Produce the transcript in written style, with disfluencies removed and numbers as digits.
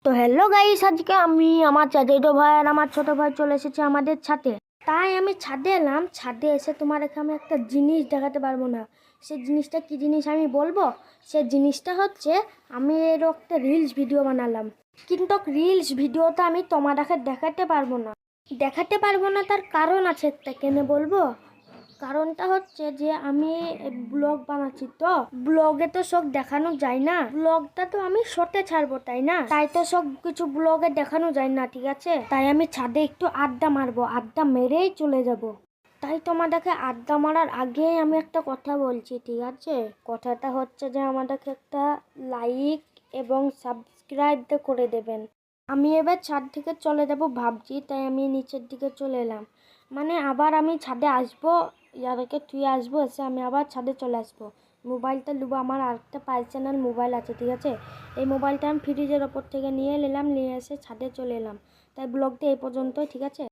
তো hello guys, আজকে আমি আমার চাচাতো ভাই আর আমার ছোট ভাই চলে এসেছে আমাদের ছাদে। তাই আমি ছাদে এলাম। ছাদে এসে তোমাদেরকে আমি একটা জিনিস দেখাতে পারবো না। সেই জিনিসটা কি জিনিস আমি বলবো। সেই জিনিসটা হচ্ছে, আমি এর একটা রিলস ভিডিও বানালাম, কিন্তু রিলস ভিডিওটা আমি তোমাদেরকে দেখাতে পারবো না। তার কারণ আছে, তা কেন বলবো। কারণটা হচ্ছে যে আমি ব্লগ বানাচ্ছি, তো ব্লগে তো সব দেখানো যায় না। ব্লগটা তো আমি শর্টে ছাড়বো, তাই না? তাই তো সব কিছু ব্লগে দেখানো যায় না, ঠিক আছে? তাই আমি ছাদে একটু আড্ডা মারবো, আড্ডা মেরেই চলে যাব। তাই তোমাদেরকে আড্ডা মারার আগে আমি একটা কথা বলছি, ঠিক আছে? কথাটা হচ্ছে যে আমাদেরকে একটা লাইক এবং সাবস্ক্রাইব করে দেবেন। আমি এবার ছাদ থেকে চলে যাব ভাবছি, তাই আমি নিচের দিকে চলে এলাম। মানে আবার আমি ছাদে আসবো, ইয়ারকে তুই আসবো, এসে আমি আবার ছাদে চলে আসবো। মোবাইলটা নেবো, আমার আরেকটা পার্সোনাল মোবাইল আছে, ঠিক আছে? এই মোবাইলটা আমি ফ্রিজের ওপর থেকে নিয়ে নিলাম, নিয়ে এসে ছাদে চলে এলাম। তাই ব্লগটা এই পর্যন্তই, ঠিক আছে?